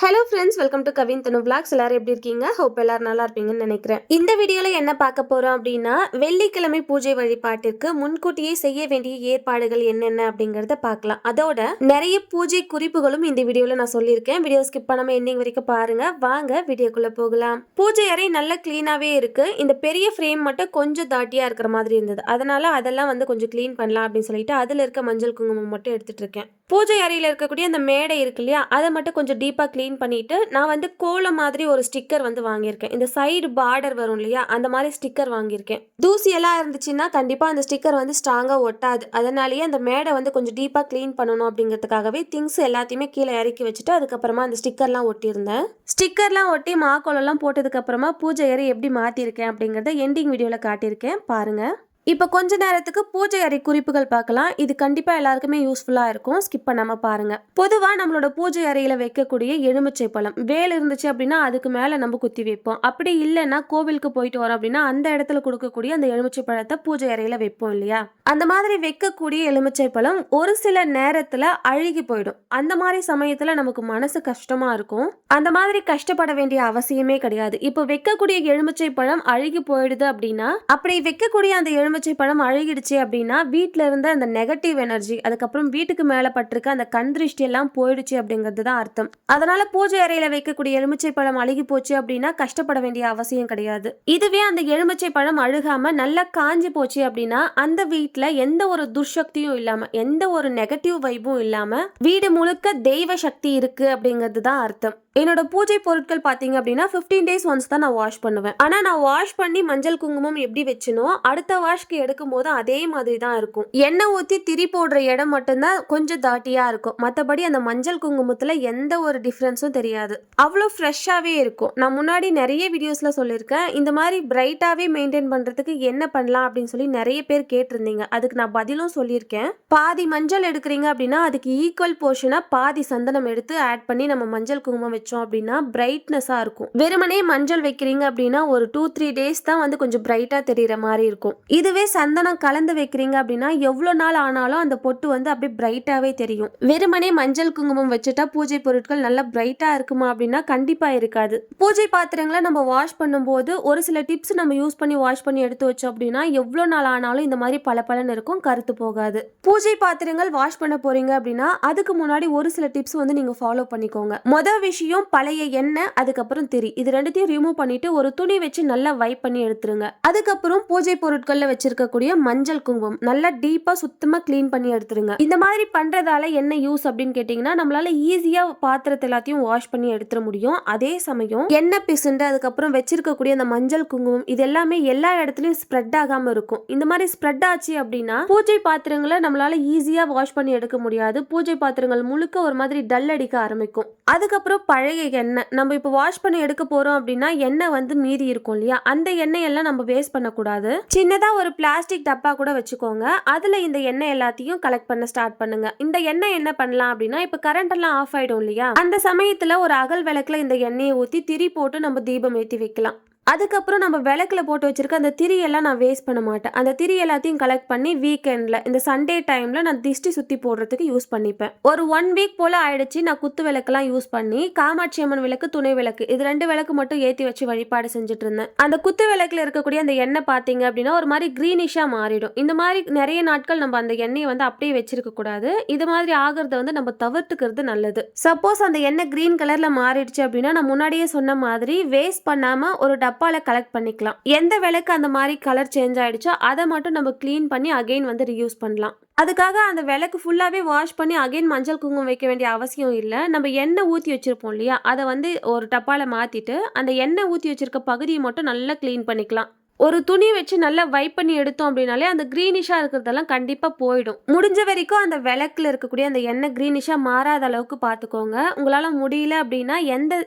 Hello friends, welcome to Kavin Thanu vlogs. எல்லாரும் எப்படி இருக்கீங்க? ஹோப் எல்லாரும் நல்லா இருப்பீங்கன்னு நினைக்கிறேன். இந்த வீடியோல என்ன பார்க்க போறோம் அப்படின்னா, வெள்ளிக்கிழமை பூஜை வழிபாட்டிற்கு முன்கூட்டியே செய்ய வேண்டிய ஏற்பாடுகள் என்னென்ன அப்படிங்கறத பார்க்கலாம். அதோட நிறைய பூஜை குறிப்புகளும் இந்த வீடியோல நான் சொல்லியிருக்கேன். வீடியோ ஸ்கிப் பண்ணாம எண்டிங் வரைக்கும் பாருங்க. வாங்க வீடியோக்குள்ள போகலாம். பூஜை அறை நல்ல கிளீனாவே இருக்கு. இந்த பெரிய ஃப்ரேம் மட்டும் கொஞ்சம் தாட்டியா இருக்கிற மாதிரி இருந்தது. அதனால அதெல்லாம் கொஞ்சம் கிளீன் பண்ணலாம் அப்படின்னு சொல்லிட்டு அதுல இருக்க மஞ்சள் குங்குமம் மட்டும் எடுத்துட்டு இருக்கேன். பூஜை அறையில் இருக்கக்கூடிய அந்த மேடை இருக்கு இல்லையா, அதை மட்டும் கொஞ்சம் டீப்பாக க்ளீன் பண்ணிவிட்டு நான் கோலம் மாதிரி ஒரு ஸ்டிக்கர் வாங்கியிருக்கேன். இந்த சைடு பார்டர் வரும் இல்லையா, அந்த மாதிரி ஸ்டிக்கர் வாங்கியிருக்கேன். தூசி எல்லாம் இருந்துச்சுன்னா கண்டிப்பாக அந்த ஸ்டிக்கர் ஸ்ட்ராங்காக ஒட்டாது. அதனாலேயே அந்த மேடை கொஞ்சம் டீப்பாக க்ளீன் பண்ணணும் அப்படிங்கிறதுக்காகவே திங்ஸ் எல்லாத்தையுமே கீழே இறக்கி வச்சுட்டு அதுக்கப்புறமா அந்த ஸ்டிக்கர்லாம் ஒட்டியிருந்தேன். ஸ்டிக்கர்லாம் ஒட்டி மாக்கோலெல்லாம் போட்டதுக்கப்புறமா பூஜை அறை எப்படி மாற்றிருக்கேன் அப்படிங்கிறத எண்டிங் வீடியோவில் காட்டியிருக்கேன், பாருங்கள். இப்போ கொஞ்ச நேரத்துக்கு பூஜை அறை குறிப்புகள் பார்க்கலாம். இது கண்டிப்பாக எல்லாருக்குமே யூஸ்ஃபுல்லாக இருக்கும். ஸ்கிப் பண்ணாமல் பாருங்கள். பொதுவாக நம்மளோட பூஜை அறையில் வைக்கக்கூடிய எலுமிச்சை பழம் வேல் இருந்துச்சு அப்படின்னா அதுக்கு மேலே நம்ம குத்தி வைப்போம். அப்படி இல்லைன்னா கோவிலுக்கு போயிட்டு வரோம் அப்படின்னா அந்த இடத்துல கொடுக்கக்கூடிய அந்த எலுமிச்சை பழத்தை பூஜை அறையில் வைப்போம் இல்லையா. அந்த மாதிரி வைக்கக்கூடிய எலுமிச்சை பழம் ஒரு சில நேரத்தில் அழுகி போயிடும். அந்த மாதிரி சமயத்தில் நமக்கு மனசு கஷ்டமாக இருக்கும். அந்த மாதிரி கஷ்டப்பட வேண்டிய அவசியமே கிடையாது. இப்போ வைக்கக்கூடிய எலுமிச்சை பழம் அழுகி போயிடுது அப்படின்னா, அப்படி வைக்கக்கூடிய அந்த எலுமிச்சை பழம் அழுகிடுச்சு அப்படின்னா வீட்டில் இருந்த அந்த நெகட்டிவ் எனர்ஜி, அதுக்கப்புறம் வீட்டுக்கு மேலே பட்டிருக்க அந்த கண் திருஷ்டி எல்லாம் போயிடுச்சு அப்படிங்கிறது தான் அர்த்தம். அதனால பூஜை அறையில் வைக்கக்கூடிய எலுமிச்சை பழம் அழுகி போச்சு அப்படின்னா கஷ்டப்பட வேண்டிய அவசியம் கிடையாது. இதுவே அந்த எலுமிச்சை பழம் அழுகாம நல்லா காஞ்சி போச்சு அப்படின்னா அந்த வீட்டில் எந்த ஒரு துர்சக்தியும் இல்லாம, எந்த ஒரு நெகட்டிவ் வைப்பும் இல்லாம வீடு முழுக்க தெய்வ சக்தி இருக்கு அப்படிங்கிறது தான் அர்த்தம். என்னோட பூஜை பொருட்கள் பார்த்தீங்க அப்படின்னா 15 days ஒன்ஸ் தான் நான் வாஷ் பண்ணுவேன். ஆனால் நான் வாஷ் பண்ணி மஞ்சள் குங்குமம் எப்படி வச்சுனோ அடுத்த வாஷ்க்கு எடுக்கும் போது அதே மாதிரி தான் இருக்கும். எண்ணெய் ஊற்றி திரி போடுற இடம் மட்டும்தான் கொஞ்சம் தாட்டியாக இருக்கும். மற்றபடி அந்த மஞ்சள் குங்குமத்தில் எந்த ஒரு டிஃப்ரென்ஸும் தெரியாது. அவ்வளோ ஃப்ரெஷ்ஷாகவே இருக்கும். நான் முன்னாடி நிறைய வீடியோஸில் சொல்லியிருக்கேன். இந்த மாதிரி பிரைட்டாகவே மெயின்டைன் பண்ணுறதுக்கு என்ன பண்ணலாம் அப்படின்னு சொல்லி நிறைய பேர் கேட்டிருந்தீங்க. அதுக்கு நான் பதிலும் சொல்லியிருக்கேன். பாதி மஞ்சள் எடுக்கிறீங்க அப்படின்னா அதுக்கு ஈக்குவல் போர்ஷனாக பாதி சந்தனம் எடுத்து ஆட் பண்ணி நம்ம மஞ்சள் குங்குமம் அப்படின்னா பிரைட்னஸா இருக்கும். வெறுமனே மஞ்சள் வைக்கிறீங்க அப்படின்னா ஒரு 2-3 days தான் கொஞ்சம் பிரைட்டா தெரியற மாதிரி இருக்கும். இதுவே சந்தனம் கலந்து வைக்கிறீங்க அப்படின்னா எவ்வளவு நாள் ஆனாலும் அந்த பொட்டு அப்படியே பிரைட்டாவே தெரியும். வெறுமனே மஞ்சள் குங்குமம் வச்சுட்டா பூஜை பொருட்கள் நல்லா பிரைட்டா இருக்குமா அப்படின்னா கண்டிப்பா இருக்காது. பூஜை பாத்திரங்களை நம்ம வாஷ் பண்ணும்போது ஒரு சில டிப்ஸ் நம்ம யூஸ் பண்ணி வாஷ் பண்ணி எடுத்து வச்சோம் அப்படின்னா எவ்வளவு நாள் ஆனாலும் இந்த மாதிரி பளபளன்னு இருக்கும், கருத்து போகாது. பூஜை பாத்திரங்கள் வாஷ் பண்ண போறீங்க அப்படின்னா அதுக்கு முன்னாடி ஒரு சில டிப்ஸ் நீங்க ஃபாலோ பண்ணிக்கோங்க. முதல் விஷயம் பழைய எண்ணெய், அதுக்கப்புறம் திரி, இது ரெண்டுத்தையும் ரிமூவ் பண்ணிட்டு ஒரு துணி வச்சு நல்லா வைப் பண்ணி எடுத்துருங்க. அதுக்கப்புறம் பூஜை பொருட்கள்ல வச்சிருக்கக்கூடிய மஞ்சள் குங்குமம் நல்லா டீப்பா சுத்தமா கிளீன் பண்ணி எடுத்துருங்க. இந்த மாதிரி பண்றதால என்ன யூஸ் அப்படின்னு கேட்டீங்கன்னா, நம்மளால ஈஸியா பாத்திரத்தை எல்லாத்தையும் வாஷ் பண்ணி எடுத்துட முடியும். அதே சமயம் எண்ணெய் பிசுண்டு அதுக்கப்புறம் வச்சிருக்கக்கூடிய அந்த மஞ்சள் குங்குமம் இது எல்லாமே எல்லா இடத்துலயும் ஸ்ப்ரெட் ஆகாம இருக்கும். இந்த மாதிரி ஸ்ப்ரெட் ஆச்சு அப்படின்னா பூஜை பாத்திரங்களை நம்மளால ஈஸியா வாஷ் பண்ணி எடுக்க முடியாது. பூஜை பாத்திரங்கள் முழுக்க ஒரு மாதிரி டல் அடிக்க ஆரம்பிக்கும். அதுக்கப்புறம் பழைய எண்ணெய் நம்ம இப்போ வாஷ் பண்ணி எடுக்க போறோம் அப்படின்னா எண்ணெய் மீதி இருக்கும் இல்லையா, அந்த எண்ணெய் எல்லாம் நம்ம வேஸ்ட் பண்ணக்கூடாது. சின்னதா ஒரு பிளாஸ்டிக் டப்பா கூட வச்சுக்கோங்க. அதுல இந்த எண்ணெய் எல்லாத்தையும் கலெக்ட் பண்ண ஸ்டார்ட் பண்ணுங்க. இந்த எண்ணெய் என்ன பண்ணலாம் அப்படின்னா, இப்போ கரண்ட் எல்லாம் ஆஃப் ஆயிடும் இல்லையா, அந்த சமயத்துல ஒரு அகல் விளக்குல இந்த எண்ணெயை ஊற்றி திரி போட்டு நம்ம தீபம் ஏற்றி வைக்கலாம். அதுக்கப்புறம் நம்ம விளக்குல போட்டு வச்சிருக்க அந்த திரி எல்லாம் நான் வேஸ்ட் பண்ண மாட்டேன். அந்த திரி எல்லாத்தையும் கலெக்ட் பண்ணி வீக்கெண்டில் இந்த சண்டே டைமில் நான் திஷ்டி சுற்றி போடுறதுக்கு யூஸ் பண்ணிப்பேன். ஒரு 1 week போல் ஆயிடுச்சு நான் குத்து விளக்கெல்லாம் யூஸ் பண்ணி காமாட்சி அம்மன் விளக்கு, துணை விளக்கு, இது 2 விளக்கு மட்டும் ஏற்றி வச்சு வழிபாடு செஞ்சுட்டு இருந்தேன். அந்த குத்து விளக்குல இருக்கக்கூடிய அந்த எண்ணெய் பார்த்தீங்க அப்படின்னா ஒரு மாதிரி க்ரீனிஷாக மாறிடும். இந்த மாதிரி நிறைய நாட்கள் நம்ம அந்த எண்ணெயை அப்படியே வச்சிருக்க கூடாது. இது மாதிரி ஆகிறத நம்ம தவிர்த்துக்கிறது நல்லது. சப்போஸ் அந்த எண்ணெய் கிரீன் கலர்ல மாறிடுச்சு அப்படின்னா நான் முன்னாடியே சொன்ன மாதிரி வேஸ்ட் பண்ணாம ஒரு டப்பால கலெக்ட் பண்ணிக்கலாம். எந்த விளக்கு அந்த மாதிரி கலர் சேஞ்ச் ஆயிடுச்சோ அதை மட்டும் நம்ம கிளீன் பண்ணி அகைன் ரீயூஸ் பண்ணலாம். அதுக்காக அந்த விளக்கு ஃபுல்லாவே வாஷ் பண்ணி அகைன் மஞ்சள் குங்குமம் வைக்க வேண்டிய அவசியம் இல்லை. நம்ம எண்ணெய் ஊற்றி வச்சிருப்போம் இல்லையா, அதை ஒரு டப்பால மாத்திட்டு அந்த எண்ணெய் ஊற்றி வச்சிருக்க பகுதியை மட்டும் நல்லா கிளீன் பண்ணிக்கலாம். ஒரு துணி வச்சு நல்லா வைப் பண்ணி எடுத்தோம் அப்படின்னாலே அந்த கிரீனிஷா இருக்கிறதெல்லாம் கண்டிப்பா போயிடும். முடிஞ்ச வரைக்கும் அந்த விளக்குல இருக்கக்கூடிய அந்த எண்ணெய் கிரீனிஷா மாறாத அளவுக்கு பார்த்துக்கோங்க. உங்களால முடியல அப்படின்னா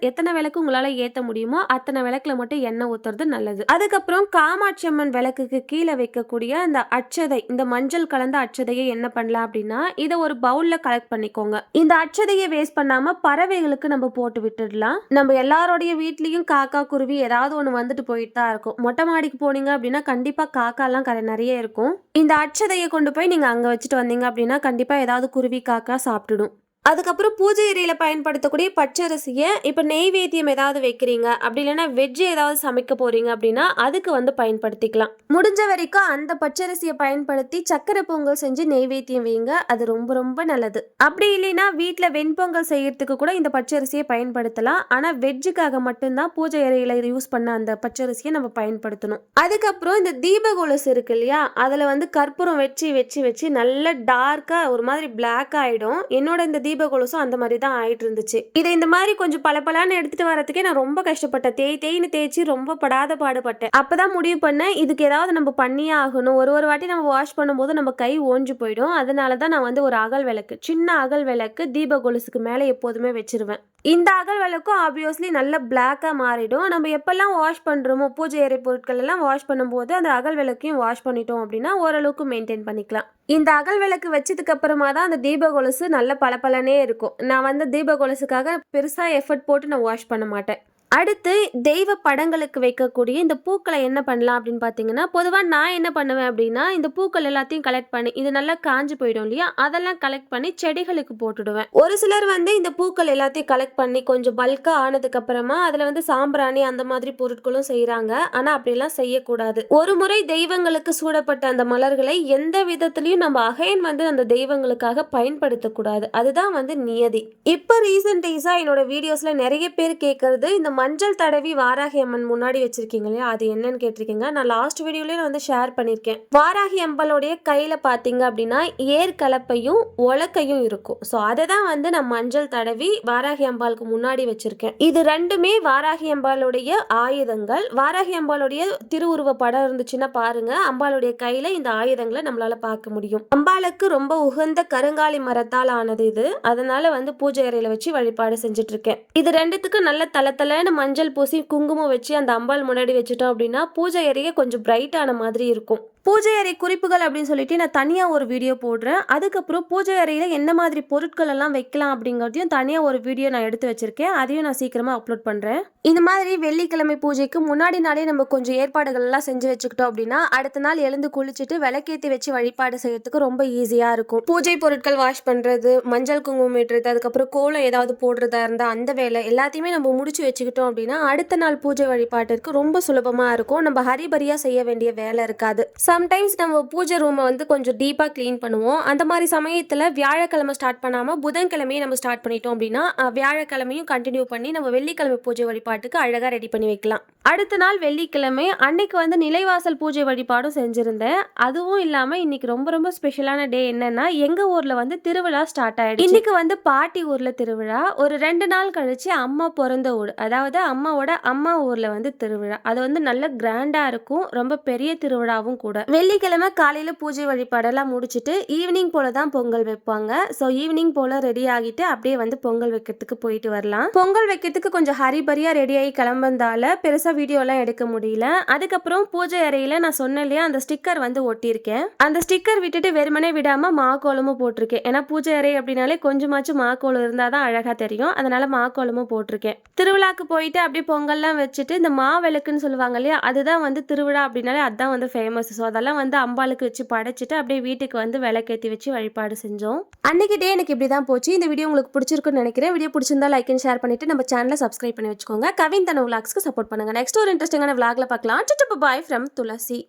எத்தனை விளக்கு உங்களால ஏற்ற முடியுமோ அத்தனை விளக்குல மட்டும் எண்ணெய் ஊத்துறது நல்லது. அதுக்கப்புறம் காமாட்சி அம்மன் விளக்குக்கு கீழே வைக்கக்கூடிய அந்த அட்சதை, இந்த மஞ்சள் கலந்த அட்சதையை என்ன பண்ணலாம் அப்படின்னா இதை ஒரு பவுல்ல கலெக்ட் பண்ணிக்கோங்க. இந்த அட்சதையை வேஸ்ட் பண்ணாம பறவைகளுக்கு நம்ம போட்டு விட்டுடலாம். நம்ம எல்லாரோடைய வீட்லயும் காக்கா குருவி ஏதாவது ஒன்று வந்துட்டு போயிட்டு தான் இருக்கும். மொட்டை மாடிக்கு போனீங்க அப்படின்னா கண்டிப்பா காக்காலாம் நிறைய இருக்கும். இந்த அட்சதையை கொண்டு போய் நீங்க அங்க வச்சுட்டு வந்தீங்க அப்படின்னா கண்டிப்பா ஏதாவது குருவி காக்கா சாப்பிட்டுடும். அதுக்கப்புறம் பூஜை அறையில பயன்படுத்தக்கூடிய பச்சரிசிய இப்ப நெய்வேத்தியம் ஏதாவது வைக்கிறீங்க, அப்படி இல்லைன்னா வெஜ் ஏதாவது சமைக்க போறீங்க அப்படின்னா அதுக்கு வந்து பயன்படுத்திக்கலாம். முடிஞ்ச வரைக்கும் அந்த பச்சரிசியை பயன்படுத்தி சக்கரை பொங்கல் செஞ்சு நெய்வேத்தியம் வைங்க. அது ரொம்ப ரொம்ப நல்லது. அப்படி இல்லைன்னா வீட்டில் வெண்பொங்கல் செய்யறதுக்கு கூட இந்த பச்சரிசியை பயன்படுத்தலாம். ஆனா வெஜ்ஜுக்காக மட்டும்தான் பூஜை அறையில யூஸ் பண்ண அந்த பச்சரிசியை நம்ம பயன்படுத்தணும். அதுக்கப்புறம் இந்த தீப கொலுசு இருக்கு இல்லையா, அதுல வந்து கற்பூரம் வச்சு வச்சு வச்சு நல்ல டார்க்கா ஒரு மாதிரி பிளாக் ஆயிடும். என்னோட இந்த தீப கொலுசும் அந்த மாதிரி தான் ஆயிட்டு இருந்துச்சு. இதை இந்த மாதிரி கொஞ்சம் பளபளன்னு எடுத்துட்டு வரதுக்கே நான் ரொம்ப கஷ்டப்பட்டேன். தேய்னு தேய்ச்சி ரொம்ப படாத பாடுபட்டேன். அப்பதான் முடிவு பண்ணேன், இதுக்கு ஏதாவது நம்ம பண்ணியே ஆகணும். ஒரு வாட்டி நம்ம வாஷ் பண்ணும்போது நம்ம கை ஓஞ்சு போயிடும். அதனாலதான் நான் வந்து ஒரு அகல் விளக்கு, சின்ன அகல் விளக்கு தீப கொலுசுக்கு மேல எப்போதுமே வச்சிருவேன். இந்த அகல் விளக்கும் ஆப்வியஸ்லி நல்ல பிளாக்கா மாறிடும். நம்ம எப்பெல்லாம் வாஷ் பண்றோமோ பூஜை அறை பொருட்கள் எல்லாம் வாஷ் பண்ணும்போது அந்த அகல் விளக்கையும் வாஷ் பண்ணிட்டோம் அப்படின்னா ஓரளவுக்கு மெயின்டைன் பண்ணிக்கலாம். இந்த அகல் விளக்கு வச்சதுக்கு அப்புறமா தான் அந்த தீப கொலுசு நல்ல பளபளனே இருக்கும். நான் வந்து தீப கொலுசுக்காக பெருசா எஃபர்ட் போட்டு நான் வாஷ் பண்ண மாட்டேன். அடுத்து தெய்வ படங்களுக்கு வைக்கக்கூடிய இந்த பூக்களை என்ன பண்ணலாம் அப்படின்னு பார்த்தீங்கன்னா, பொதுவாக நான் என்ன பண்ணுவேன் அப்படின்னா, இந்த பூக்கள் எல்லாத்தையும் கலெக்ட் பண்ணி இது நல்லா காஞ்சு போயிடும் இல்லையா, அதெல்லாம் கலெக்ட் பண்ணி செடிகளுக்கு போட்டுடுவேன். ஒரு சிலர் வந்து இந்த பூக்கள் எல்லாத்தையும் கலெக்ட் பண்ணி கொஞ்சம் பல்கா ஆனதுக்கு அப்புறமா அதில் வந்து சாம்பிராணி அந்த மாதிரி பொருட்களும் செய்கிறாங்க. ஆனால் அப்படிலாம் செய்யக்கூடாது. ஒரு முறை தெய்வங்களுக்கு சூடப்பட்ட அந்த மலர்களை எந்த விதத்துலையும் நம்ம அகைன் வந்து அந்த தெய்வங்களுக்காக பயன்படுத்தக்கூடாது. அதுதான் வந்து நியதி. இப்போ ரீசன்ட் டேஸாக என்னோட வீடியோஸில் நிறைய பேர் கேட்கறது, இந்த மஞ்சள் தடவி வாராகி அம்மன் முன்னாடி வச்சிருக்கீங்க இல்லையா, அது என்னன்னு கேட்டிருக்கீங்க. நான் லாஸ்ட் வீடியோலயே நான் வந்து ஷேர் பண்ணியிருக்கேன். வாராகி அம்பாளுடைய கையில பாத்தீங்க அப்படின்னா ஏர் கலப்பையும் உலக்கையும் இருக்கும். ஸோ அதை தான் வந்து நான் மஞ்சள் தடவி வாராகி அம்பாளுக்கு முன்னாடி வச்சிருக்கேன். இது ரெண்டுமே வாராகி அம்பாளுடைய ஆயுதங்கள். வாராகி அம்பாளுடைய திருவுருவ படம் இருந்துச்சுன்னா பாருங்க, அம்பாளுடைய கையில இந்த ஆயுதங்களை நம்மளால பார்க்க முடியும். அம்பாளுக்கு ரொம்ப உகந்த கருங்காலி மரத்தால் ஆனது இது. அதனால வந்து பூஜை அறையில வச்சு வழிபாடு செஞ்சுட்டு இருக்கேன். இது ரெண்டுத்துக்கு நல்ல தளத்தலன்னு மஞ்சள் பூசி குங்குமம் வச்சு அந்த அம்பாள் முன்னாடி வச்சுட்டோம் அப்படின்னா பூஜை அறையே கொஞ்சம் பிரைட்டான மாதிரி இருக்கும். பூஜை அறை குறிப்புகள் அப்படின்னு சொல்லிட்டு நான் தனியாக ஒரு வீடியோ போடுறேன். அதுக்கப்புறம் பூஜை அறையில் என்ன மாதிரி பொருட்கள் எல்லாம் வைக்கலாம் அப்படிங்கிறதையும் தனியாக ஒரு வீடியோ நான் எடுத்து வச்சிருக்கேன். அதையும் நான் சீக்கிரமாக அப்லோட் பண்ணுறேன். இந்த மாதிரி வெள்ளிக்கிழமை பூஜைக்கு முன்னாடி நாளே நம்ம கொஞ்சம் ஏற்பாடுகள் எல்லாம் செஞ்சு வச்சுக்கிட்டோம் அப்படின்னா அடுத்த நாள் எழுந்து குளிச்சுட்டு விளக்கேற்றி வச்சு வழிபாடு செய்யறதுக்கு ரொம்ப ஈஸியாக இருக்கும். பூஜை பொருட்கள் வாஷ் பண்ணுறது, மஞ்சள் குங்குமம் இடுறது, அதுக்கப்புறம் கோலம் ஏதாவது போடுறதா இருந்தால் அந்த வேலை எல்லாத்தையுமே நம்ம முடிச்சு வச்சுக்கிட்டோம் அப்படின்னா அடுத்த நாள் பூஜை வழிபாட்டிற்கு ரொம்ப சுலபமாக இருக்கும். நம்ம ஹரிபரியாக செய்ய வேண்டிய வேலை இருக்காது. சம்டைம்ஸ் நம்ம பூஜை ரூமை வந்து கொஞ்சம் டீப்பாக க்ளீன் பண்ணுவோம். அந்த மாதிரி சமயத்தில் வியாழக்கிழமை ஸ்டார்ட் பண்ணாமல் புதன்கிழமையே நம்ம ஸ்டார்ட் பண்ணிட்டோம் அப்படின்னா வியாழக்கிழமையும் கண்டினியூ பண்ணி நம்ம வெள்ளிக்கிழமை பூஜை வழிபாட்டுக்கு அழகாக ரெடி பண்ணி வைக்கலாம். அடுத்த நாள் வெள்ளிக்கிழமை அன்னைக்கு வந்து நிலைவாசல் பூஜை வழிபாடும் செஞ்சுருந்தேன். அதுவும் இல்லாமல் இன்னைக்கு ரொம்ப ரொம்ப ஸ்பெஷலான டே என்னன்னா, எங்கள் ஊரில் வந்து திருவிழா ஸ்டார்ட் ஆகிடுச்சு. இன்னைக்கு வந்து பாட்டி ஊரில் திருவிழா. ஒரு 2 நாள் கழிச்சு அம்மா பிறந்த ஊர், அதாவது அம்மாவோட அம்மா ஊரில் வந்து திருவிழா. அது வந்து நல்ல கிராண்டாக இருக்கும். ரொம்ப பெரிய திருவிழாவும் கூட. வெள்ளிக்கிழமை காலையில் பூஜை வழிபாடெல்லாம் முடிச்சுட்டு ஈவினிங் போல தான் பொங்கல் வைப்பாங்க. ஸோ ஈவினிங் போல் ரெடி ஆகிட்டு அப்படியே வந்து பொங்கல் வைக்கிறதுக்கு போயிட்டு வரலாம். பொங்கல் வைக்கிறதுக்கு கொஞ்சம் ஹரிபரியாக ரெடி ஆகி கிளம்பந்தால பெருசாக வீடியோலாம் எடுக்க முடியல. அதுக்கப்புறம் பூஜை அறையில் நான் சொன்னேன் இல்லையா, அந்த ஸ்டிக்கர் வந்து ஒட்டியிருக்கேன். அந்த ஸ்டிக்கர் விட்டுட்டு வெறுமனே விடாமல் மாக்கோலமும் போட்டிருக்கேன். ஏன்னா பூஜை அறை அப்படின்னாலே கொஞ்சமாச்சும் மாக்கோலம் இருந்தால் தான் அழகாக தெரியும். அதனால மாக்கோலமும் போட்டிருக்கேன். திருவிழாக்கு போயிட்டு அப்படியே பொங்கல்லாம் வச்சுட்டு இந்த மாவிளக்குன்னு சொல்லுவாங்க இல்லையா, அதுதான் வந்து திருவிழா அப்படின்னாலே அதுதான் வந்து ஃபேமஸ். ஸோ அதெல்லாம் வந்து அம்பாளுக்கு வச்சு படைச்சிட்டு அப்படியே வீட்டுக்கு வந்து விளக்கேற்றி வச்சு வழிபாடு செஞ்சோம். அன்னைக்கு டே எனக்கு இப்படி தான் போச்சு. இந்த வீடியோ உங்களுக்கு பிடிச்சிருக்குன்னு நினைக்கிறேன். வீடியோ பிடிச்சிருந்தா லைக் அண்ட் ஷேர் பண்ணிட்டு நம்ம சேனலை சப்ஸ்கிரைப் பண்ணி வச்சுக்கோங்க. கவின் தன விளாக்ஸ்க்கு சப்போர்ட் பண்ணுங்க. நெக்ஸ்ட் ஒரு இன்ட்ரெஸ்டிங்கான விளாக்ல பார்க்கலாம். Bye from Thulasi.